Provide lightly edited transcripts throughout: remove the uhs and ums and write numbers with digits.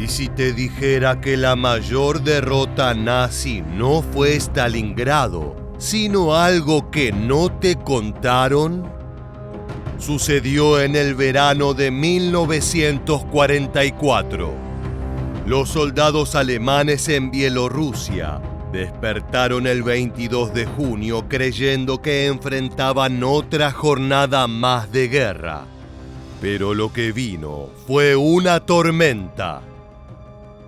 ¿Y si te dijera que la mayor derrota nazi no fue Stalingrado, sino algo que no te contaron? Sucedió en el verano de 1944. Los soldados alemanes en Bielorrusia despertaron el 22 de junio creyendo que enfrentaban otra jornada más de guerra. Pero lo que vino fue una tormenta.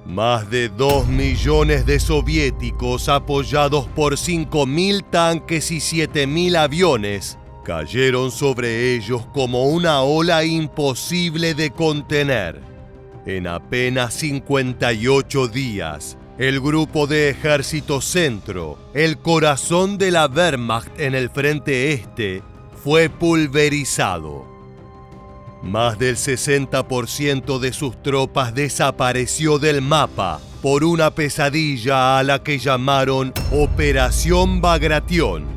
Más de 2 millones de soviéticos, apoyados por 5.000 tanques y 7.000 aviones, cayeron sobre ellos como una ola imposible de contener. En apenas 58 días, el Grupo de Ejército Centro, el corazón de la Wehrmacht en el frente este, fue pulverizado. Más del 60% de sus tropas desapareció del mapa por una pesadilla a la que llamaron Operación Bagration.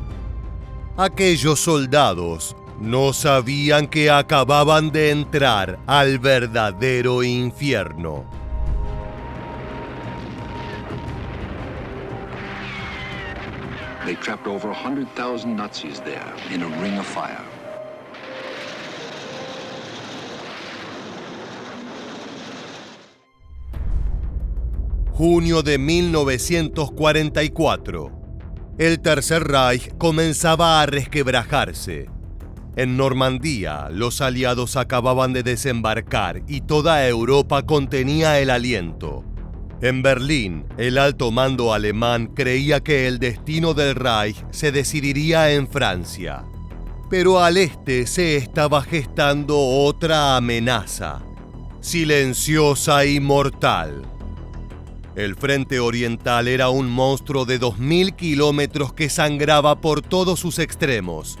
Aquellos soldados no sabían que acababan de entrar al verdadero infierno. They trapped over 100,000 Nazis there in a ring of fire. Junio de 1944. El Tercer Reich comenzaba a resquebrajarse. En Normandía, los aliados acababan de desembarcar y toda Europa contenía el aliento. En Berlín, el alto mando alemán creía que el destino del Reich se decidiría en Francia. Pero al este se estaba gestando otra amenaza, silenciosa y mortal. El frente oriental era un monstruo de 2.000 kilómetros que sangraba por todos sus extremos.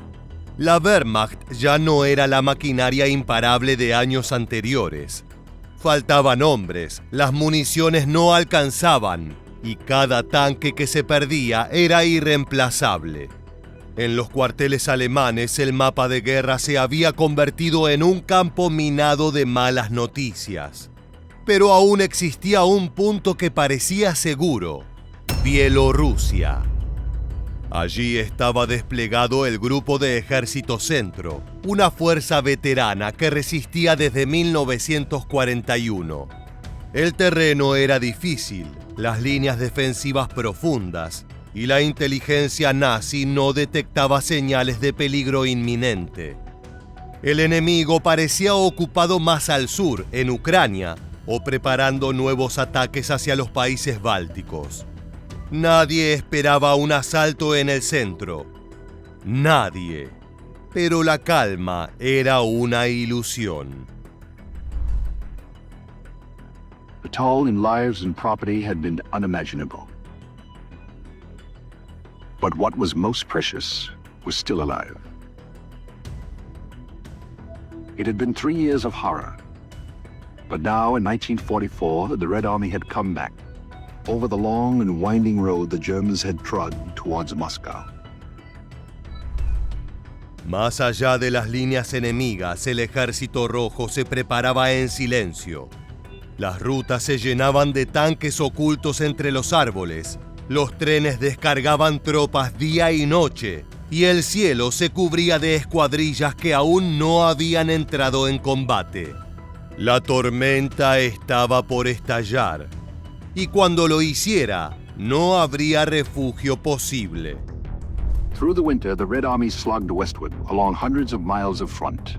La Wehrmacht ya no era la maquinaria imparable de años anteriores. Faltaban hombres, las municiones no alcanzaban y cada tanque que se perdía era irreemplazable. En los cuarteles alemanes el mapa de guerra se había convertido en un campo minado de malas noticias. Pero aún existía un punto que parecía seguro: Bielorrusia. Allí estaba desplegado el Grupo de Ejército Centro, una fuerza veterana que resistía desde 1941. El terreno era difícil, las líneas defensivas profundas, y la inteligencia nazi no detectaba señales de peligro inminente. El enemigo parecía ocupado más al sur, en Ucrania, o preparando nuevos ataques hacia los países bálticos. Nadie esperaba un asalto en el centro. Nadie. Pero la calma era una ilusión. The toll in lives and property had been unimaginable. But what was most precious was still alive. It had been 3 years of horror. But now, in 1944, the Red Army had come back, over the long and winding road the Germans had trod towards Moscow. Más allá de las líneas enemigas, el Ejército Rojo se preparaba en silencio. Las rutas se llenaban de tanques ocultos entre los árboles, los trenes descargaban tropas día y noche, y el cielo se cubría de escuadrillas que aún no habían entrado en combate. La tormenta estaba por estallar, y cuando lo hiciera, no habría refugio posible. Through the winter, the Red Army slugged westward along hundreds of miles of front.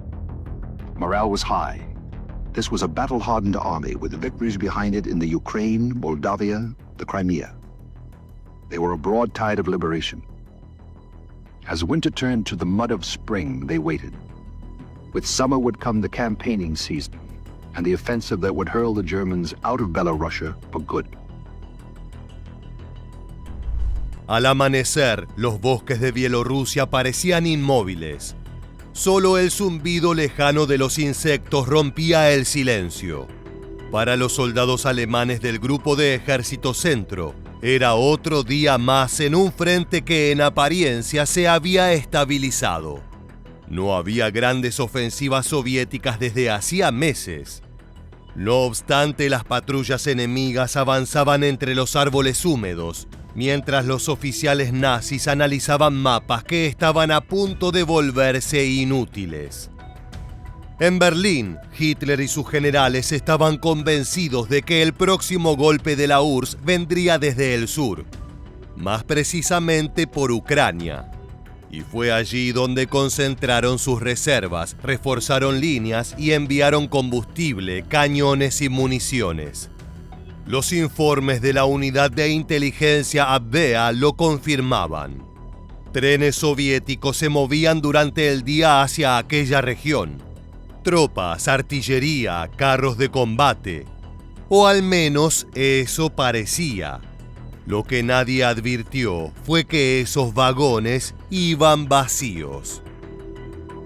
Morale was high. This was a battle-hardened army with victories behind it in the Ukraine, Moldavia, the Crimea. They were a broad tide of liberation. As winter turned to the mud of spring, they waited. With summer would come the campaigning season, and the offensive that would hurl the Germans out of Belorussia for good. Al amanecer, los bosques de Bielorrusia parecían inmóviles. Solo el zumbido lejano de los insectos rompía el silencio. Para los soldados alemanes del Grupo de Ejército Centro, era otro día más en un frente que en apariencia se había estabilizado. No había grandes ofensivas soviéticas desde hacía meses. No obstante, las patrullas enemigas avanzaban entre los árboles húmedos, mientras los oficiales nazis analizaban mapas que estaban a punto de volverse inútiles. En Berlín, Hitler y sus generales estaban convencidos de que el próximo golpe de la URSS vendría desde el sur, más precisamente por Ucrania. Y fue allí donde concentraron sus reservas, reforzaron líneas y enviaron combustible, cañones y municiones. Los informes de la unidad de inteligencia Abwehr lo confirmaban. Trenes soviéticos se movían durante el día hacia aquella región. Tropas, artillería, carros de combate. O al menos eso parecía. Lo que nadie advirtió fue que esos vagones iban vacíos.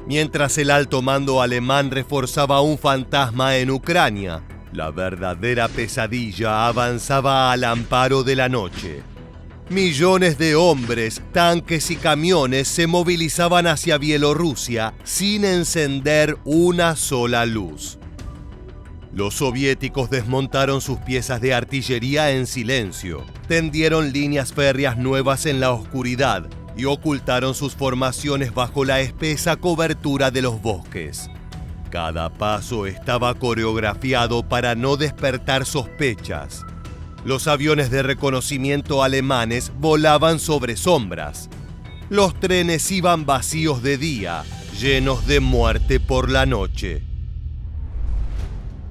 Mientras el alto mando alemán reforzaba un fantasma en Ucrania, la verdadera pesadilla avanzaba al amparo de la noche. Millones de hombres, tanques y camiones se movilizaban hacia Bielorrusia sin encender una sola luz. Los soviéticos desmontaron sus piezas de artillería en silencio, tendieron líneas férreas nuevas en la oscuridad y ocultaron sus formaciones bajo la espesa cobertura de los bosques. Cada paso estaba coreografiado para no despertar sospechas. Los aviones de reconocimiento alemanes volaban sobre sombras. Los trenes iban vacíos de día, llenos de muerte por la noche.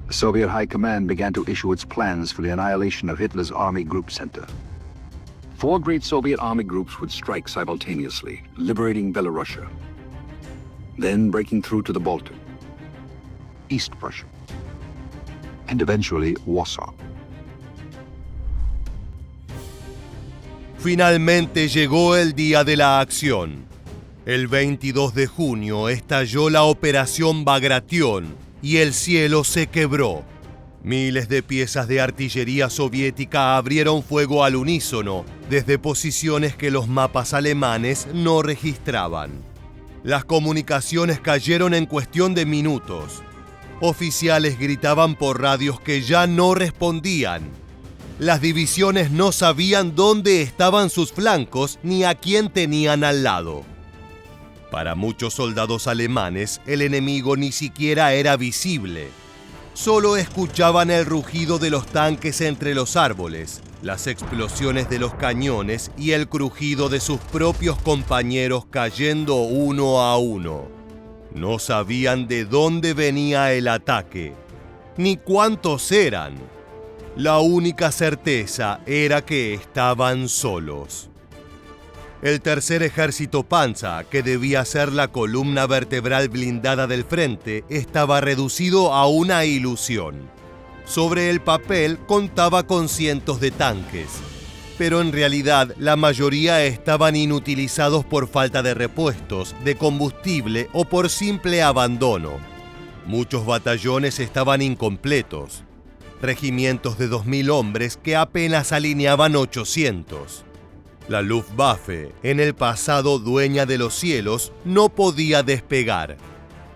The Soviet High Command began to issue its plans for the annihilation of Hitler's Army Group Center. 4 great Soviet army groups would strike simultaneously, liberating Belorussia, then breaking through to the Baltic, East Prussia, and eventually Warsaw. Finalmente llegó el día de la acción. El 22 de junio estalló la Operación Bagration y el cielo se quebró. Miles de piezas de artillería soviética abrieron fuego al unísono desde posiciones que los mapas alemanes no registraban. Las comunicaciones cayeron en cuestión de minutos. Oficiales gritaban por radios que ya no respondían. Las divisiones no sabían dónde estaban sus flancos ni a quién tenían al lado. Para muchos soldados alemanes, el enemigo ni siquiera era visible. Solo escuchaban el rugido de los tanques entre los árboles, las explosiones de los cañones y el crujido de sus propios compañeros cayendo uno a uno. No sabían de dónde venía el ataque, ni cuántos eran. La única certeza era que estaban solos. El tercer ejército Panzer, que debía ser la columna vertebral blindada del frente, estaba reducido a una ilusión. Sobre el papel contaba con cientos de tanques, pero en realidad la mayoría estaban inutilizados por falta de repuestos, de combustible o por simple abandono. Muchos batallones estaban incompletos. Regimientos de 2.000 hombres que apenas alineaban 800. La Luftwaffe, en el pasado dueña de los cielos, no podía despegar.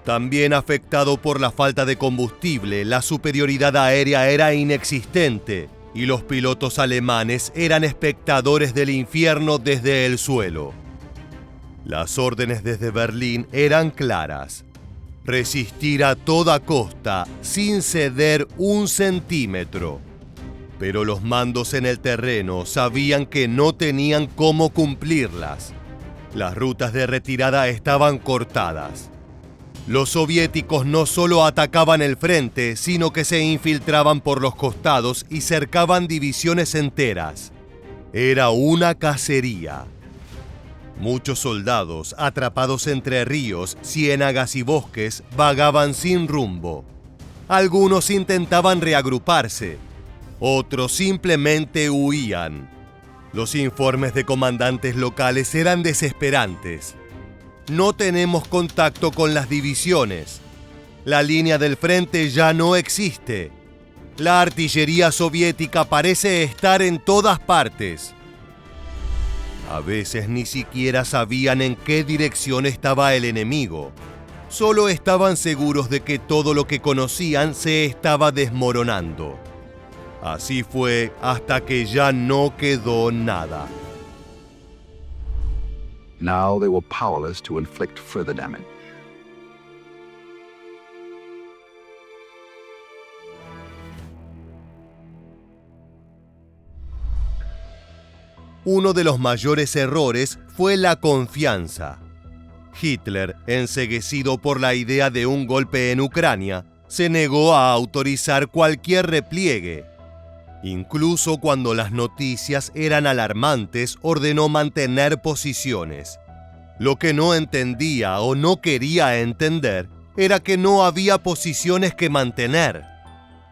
También afectado por la falta de combustible, la superioridad aérea era inexistente y los pilotos alemanes eran espectadores del infierno desde el suelo. Las órdenes desde Berlín eran claras: resistir a toda costa sin ceder un centímetro. Pero los mandos en el terreno sabían que no tenían cómo cumplirlas. Las rutas de retirada estaban cortadas. Los soviéticos no solo atacaban el frente, sino que se infiltraban por los costados y cercaban divisiones enteras. Era una cacería. Muchos soldados, atrapados entre ríos, ciénagas y bosques, vagaban sin rumbo. Algunos intentaban reagruparse. Otros simplemente huían. Los informes de comandantes locales eran desesperantes. No tenemos contacto con las divisiones. La línea del frente ya no existe. La artillería soviética parece estar en todas partes. A veces ni siquiera sabían en qué dirección estaba el enemigo. Solo estaban seguros de que todo lo que conocían se estaba desmoronando. Así fue hasta que ya no quedó nada. Now they were powerless to inflict further damage. Uno de los mayores errores fue la confianza. Hitler, enceguecido por la idea de un golpe en Ucrania, se negó a autorizar cualquier repliegue. Incluso cuando las noticias eran alarmantes, ordenó mantener posiciones. Lo que no entendía o no quería entender era que no había posiciones que mantener.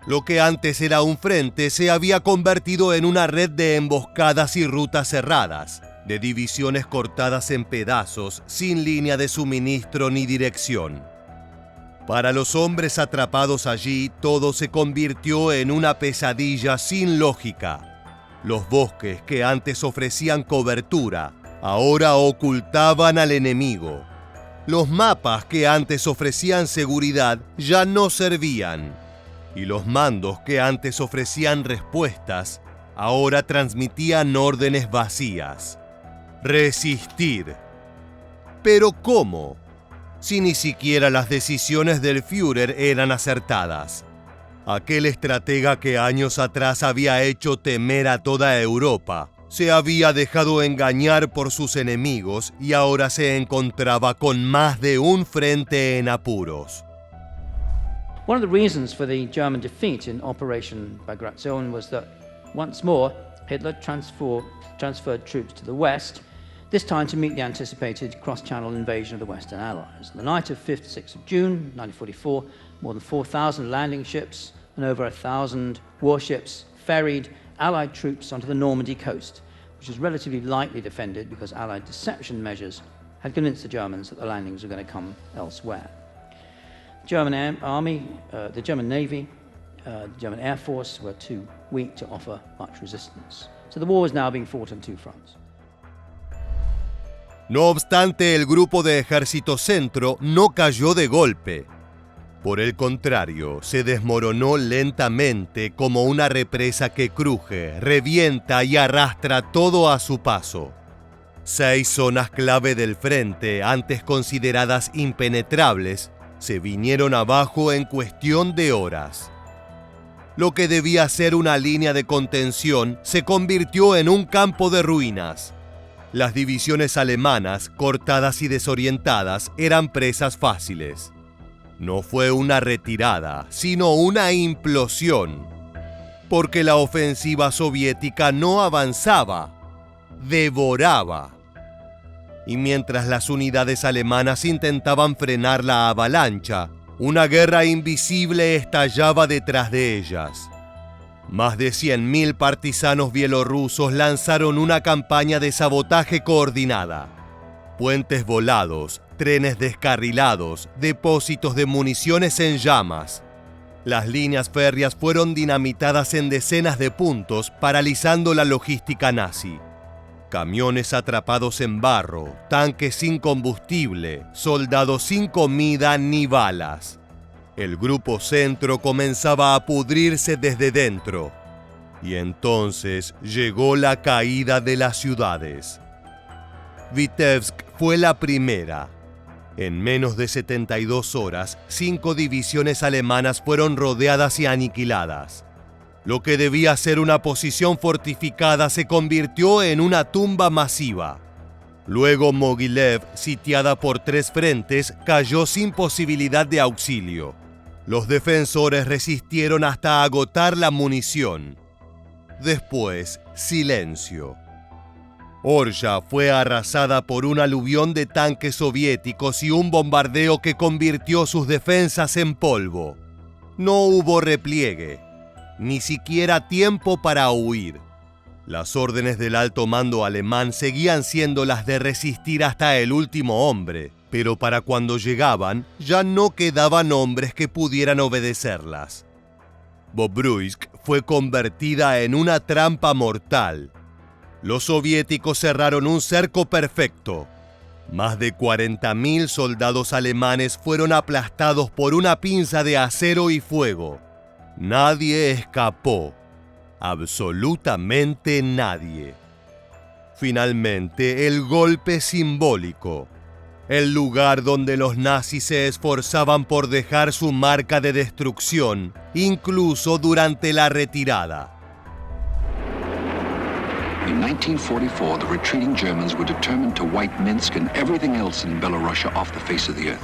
Lo que antes era un frente se había convertido en una red de emboscadas y rutas cerradas, de divisiones cortadas en pedazos, sin línea de suministro ni dirección. Para los hombres atrapados allí, todo se convirtió en una pesadilla sin lógica. Los bosques que antes ofrecían cobertura, ahora ocultaban al enemigo. Los mapas que antes ofrecían seguridad ya no servían. Y los mandos que antes ofrecían respuestas, ahora transmitían órdenes vacías. Resistir. ¿Pero cómo? Si ni siquiera las decisiones del Führer eran acertadas. Aquel estratega que años atrás había hecho temer a toda Europa, se había dejado engañar por sus enemigos y ahora se encontraba con más de un frente en apuros. One of the reasons for the German defeat in Operation Bagration was that, once more, Hitler transferred troops to the west, this time to meet the anticipated cross-channel invasion of the Western Allies. The night of 5th to 6th of June 1944, more than 4,000 landing ships and over 1,000 warships ferried Allied troops onto the Normandy coast, which was relatively lightly defended because Allied deception measures had convinced the Germans that the landings were going to come elsewhere. The German Army, the German Navy, the German Air Force were too weak to offer much resistance. So the war was now being fought on two fronts. No obstante, el grupo de Ejército Centro no cayó de golpe. Por el contrario, se desmoronó lentamente como una represa que cruje, revienta y arrastra todo a su paso. 6 zonas clave del frente, antes consideradas impenetrables, se vinieron abajo en cuestión de horas. Lo que debía ser una línea de contención se convirtió en un campo de ruinas. Las divisiones alemanas, cortadas y desorientadas, eran presas fáciles. No fue una retirada, sino una implosión, porque la ofensiva soviética no avanzaba, devoraba. Y mientras las unidades alemanas intentaban frenar la avalancha, una guerra invisible estallaba detrás de ellas. Más de 100.000 partisanos bielorrusos lanzaron una campaña de sabotaje coordinada. Puentes volados, trenes descarrilados, depósitos de municiones en llamas. Las líneas férreas fueron dinamitadas en decenas de puntos, paralizando la logística nazi. Camiones atrapados en barro, tanques sin combustible, soldados sin comida ni balas. El grupo Centro comenzaba a pudrirse desde dentro. Y entonces llegó la caída de las ciudades. Vitebsk fue la primera. En menos de 72 horas, 5 divisiones alemanas fueron rodeadas y aniquiladas. Lo que debía ser una posición fortificada se convirtió en una tumba masiva. Luego Mogilev, sitiada por 3 frentes, cayó sin posibilidad de auxilio. Los defensores resistieron hasta agotar la munición. Después, silencio. Orsha fue arrasada por un aluvión de tanques soviéticos y un bombardeo que convirtió sus defensas en polvo. No hubo repliegue, ni siquiera tiempo para huir. Las órdenes del alto mando alemán seguían siendo las de resistir hasta el último hombre, pero para cuando llegaban ya no quedaban hombres que pudieran obedecerlas. Bobruisk fue convertida en una trampa mortal. Los soviéticos cerraron un cerco perfecto. Más de 40.000 soldados alemanes fueron aplastados por una pinza de acero y fuego. Nadie escapó. Absolutamente nadie. Finalmente, el golpe simbólico. El lugar donde los nazis se esforzaban por dejar su marca de destrucción, incluso durante la retirada. In 1944, the retreating Germans were determined to wipe Minsk and everything else in Belarusia off the face of the earth.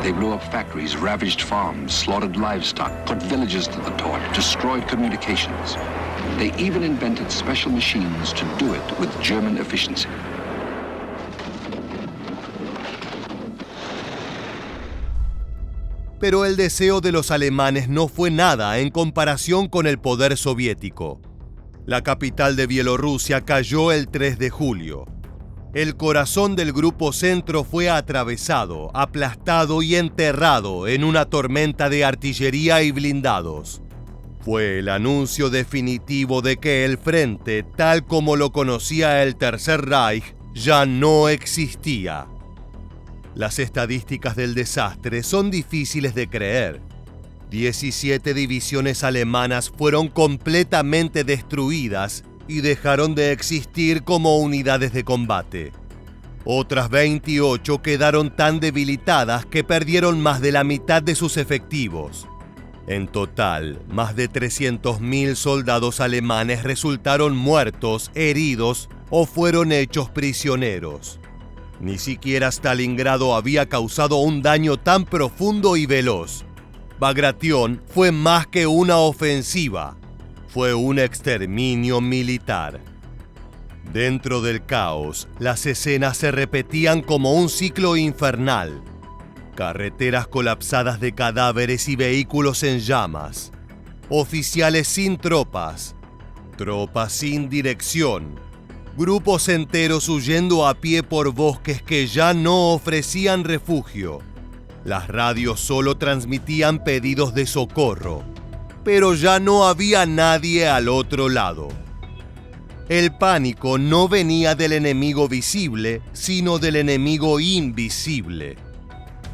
They blew up factories, ravaged farms, slaughtered livestock, put villages to the torch, destroyed communications. They even invented special machines to do it with German efficiency. Pero el deseo de los alemanes no fue nada en comparación con el poder soviético. La capital de Bielorrusia cayó el 3 de julio. El corazón del Grupo Centro fue atravesado, aplastado y enterrado en una tormenta de artillería y blindados. Fue el anuncio definitivo de que el frente, tal como lo conocía el Tercer Reich, ya no existía. Las estadísticas del desastre son difíciles de creer. 17 divisiones alemanas fueron completamente destruidas y dejaron de existir como unidades de combate. Otras 28 quedaron tan debilitadas que perdieron más de la mitad de sus efectivos. En total, más de 300.000 soldados alemanes resultaron muertos, heridos o fueron hechos prisioneros. Ni siquiera Stalingrado había causado un daño tan profundo y veloz. Bagration fue más que una ofensiva, fue un exterminio militar. Dentro del caos, las escenas se repetían como un ciclo infernal. Carreteras colapsadas de cadáveres y vehículos en llamas. Oficiales sin tropas. Tropas sin dirección. Grupos enteros huyendo a pie por bosques que ya no ofrecían refugio. Las radios solo transmitían pedidos de socorro, pero ya no había nadie al otro lado. El pánico no venía del enemigo visible, sino del enemigo invisible.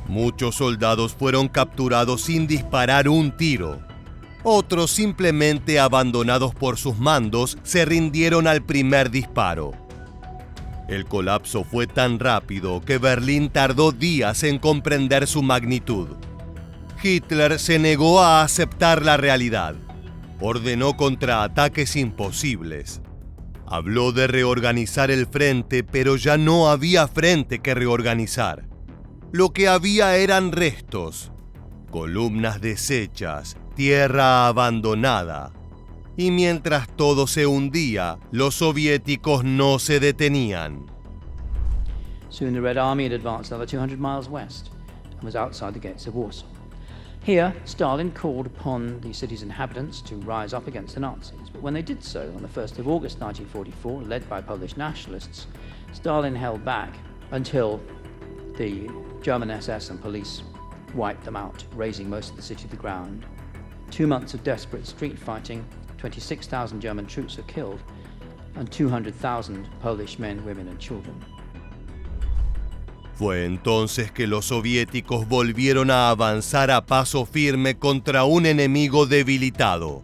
Muchos soldados fueron capturados sin disparar un tiro. Otros, simplemente abandonados por sus mandos, se rindieron al primer disparo. El colapso fue tan rápido que Berlín tardó días en comprender su magnitud. Hitler se negó a aceptar la realidad. Ordenó contraataques imposibles. Habló de reorganizar el frente, pero ya no había frente que reorganizar. Lo que había eran restos, columnas deshechas, tierra abandonada. Y mientras todo se hundía, los soviéticos no se detenían. Soon the Red Army had advanced another 200 miles west and was outside the gates of Warsaw. Here, Stalin called upon the city's inhabitants to rise up against the Nazis. But when they did so, on the 1st of August 1944, led by Polish nationalists, Stalin held back until the German SS and police wiped them out, razing most of the city to the ground. 2 months of desperate street fighting, 26,000 German troops were killed, and 200,000 Polish men, women, and children. Fue entonces que los soviéticos volvieron a avanzar a paso firme contra un enemigo debilitado.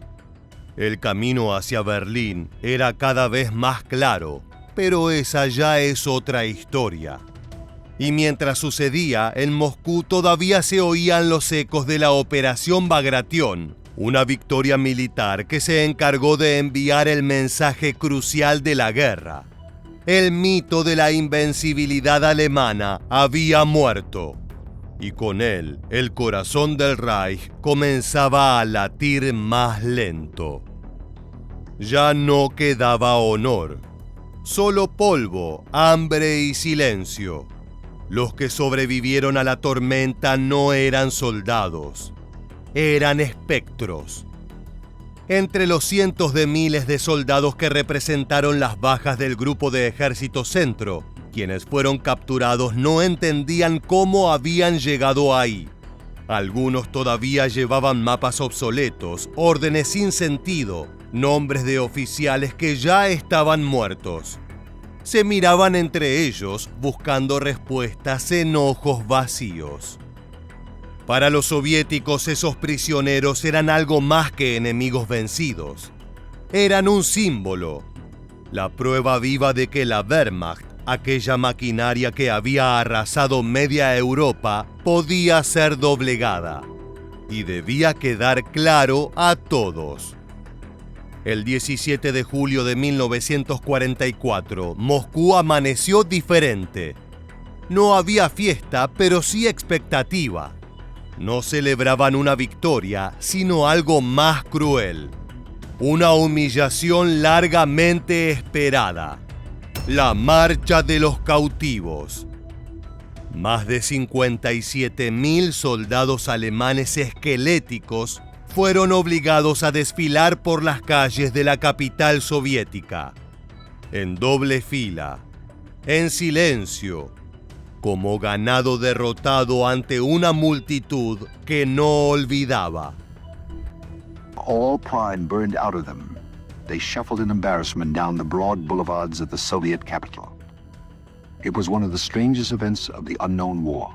El camino hacia Berlín era cada vez más claro, pero esa ya es otra historia. Y mientras sucedía, en Moscú todavía se oían los ecos de la Operación Bagration, una victoria militar que se encargó de enviar el mensaje crucial de la guerra. El mito de la invencibilidad alemana había muerto, y con él el corazón del Reich comenzaba a latir más lento. Ya no quedaba honor, solo polvo, hambre y silencio. Los que sobrevivieron a la tormenta no eran soldados, eran espectros. Entre los cientos de miles de soldados que representaron las bajas del Grupo de Ejército Centro, quienes fueron capturados no entendían cómo habían llegado ahí. Algunos todavía llevaban mapas obsoletos, órdenes sin sentido, nombres de oficiales que ya estaban muertos. se miraban entre ellos buscando respuestas en ojos vacíos. Para los soviéticos esos prisioneros eran algo más que enemigos vencidos. Eran un símbolo, la prueba viva de que la Wehrmacht, aquella maquinaria que había arrasado media Europa, podía ser doblegada. Y debía quedar claro a todos. El 17 de julio de 1944, Moscú amaneció diferente. No había fiesta, pero sí expectativa. No celebraban una victoria, sino algo más cruel. Una humillación largamente esperada. La marcha de los cautivos. Más de 57.000 soldados alemanes esqueléticos fueron obligados a desfilar por las calles de la capital soviética, en doble fila, en silencio, como ganado derrotado ante una multitud que no olvidaba. All pride burned out of them. They shuffled in embarrassment down the broad boulevards of the Soviet capital. It was one of the strangest events of the unknown war.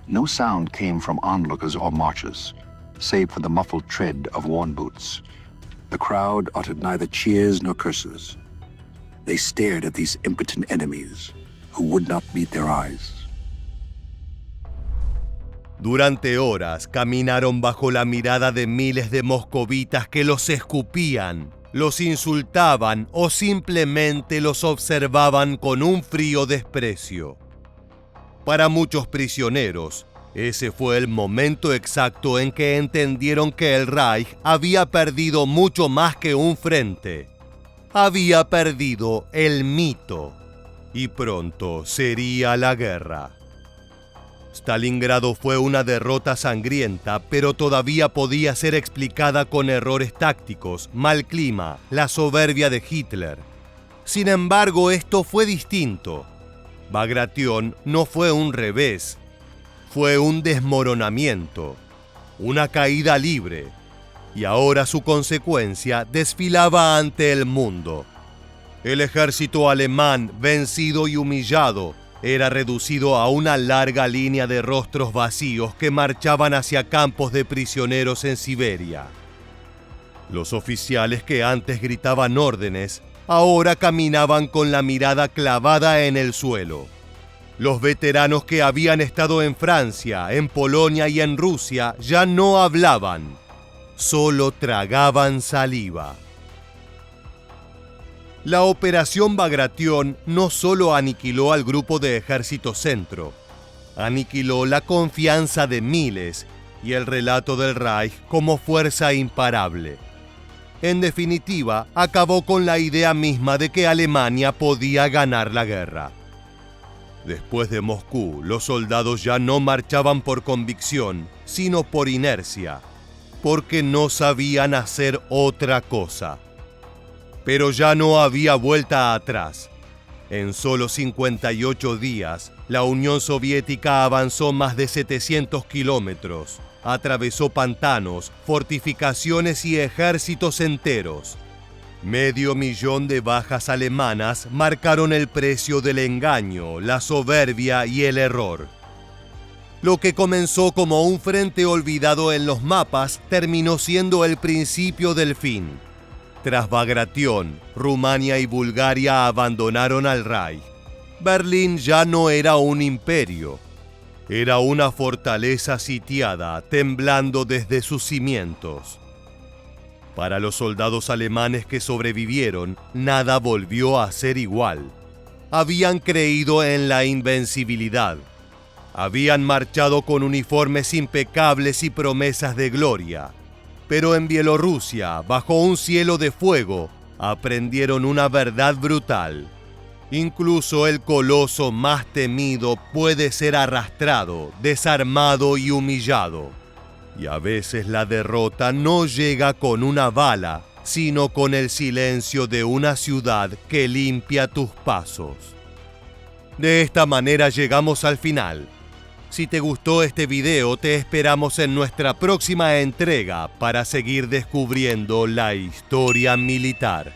No sound came from onlookers or marchers, save for the muffled tread of worn boots. The crowd uttered neither cheers nor curses. They stared at these impotent enemies who would not meet their eyes. Durante horas caminaron bajo la mirada de miles de moscovitas que los escupían, los insultaban o simplemente los observaban con un frío desprecio. Para muchos prisioneros, ese fue el momento exacto en que entendieron que el Reich había perdido mucho más que un frente. Había perdido el mito, y pronto sería la guerra. Stalingrado fue una derrota sangrienta, pero todavía podía ser explicada con errores tácticos, mal clima, la soberbia de Hitler. Sin embargo, esto fue distinto. Bagration no fue un revés, fue un desmoronamiento, una caída libre, y ahora su consecuencia desfilaba ante el mundo. El ejército alemán, vencido y humillado, era reducido a una larga línea de rostros vacíos que marchaban hacia campos de prisioneros en Siberia. Los oficiales que antes gritaban órdenes, ahora caminaban con la mirada clavada en el suelo. Los veteranos que habían estado en Francia, en Polonia y en Rusia ya no hablaban, solo tragaban saliva. La operación Bagration no solo aniquiló al grupo de Ejército Centro, aniquiló la confianza de miles y el relato del Reich como fuerza imparable. En definitiva, acabó con la idea misma de que Alemania podía ganar la guerra. Después de Moscú, los soldados ya no marchaban por convicción, sino por inercia, porque no sabían hacer otra cosa. Pero ya no había vuelta atrás. En solo 58 días, la Unión Soviética avanzó más de 700 kilómetros, atravesó pantanos, fortificaciones y ejércitos enteros. 500,000 de bajas alemanas marcaron el precio del engaño, la soberbia y el error. Lo que comenzó como un frente olvidado en los mapas terminó siendo el principio del fin. Tras Bagration, Rumania y Bulgaria abandonaron al Reich. Berlín ya no era un imperio. Era una fortaleza sitiada, temblando desde sus cimientos. Para los soldados alemanes que sobrevivieron, nada volvió a ser igual. Habían creído en la invencibilidad. Habían marchado con uniformes impecables y promesas de gloria. Pero en Bielorrusia, bajo un cielo de fuego, aprendieron una verdad brutal. Incluso el coloso más temido puede ser arrastrado, desarmado y humillado. Y a veces la derrota no llega con una bala, sino con el silencio de una ciudad que limpia tus pasos. De esta manera llegamos al final. Si te gustó este video, te esperamos en nuestra próxima entrega para seguir descubriendo la historia militar.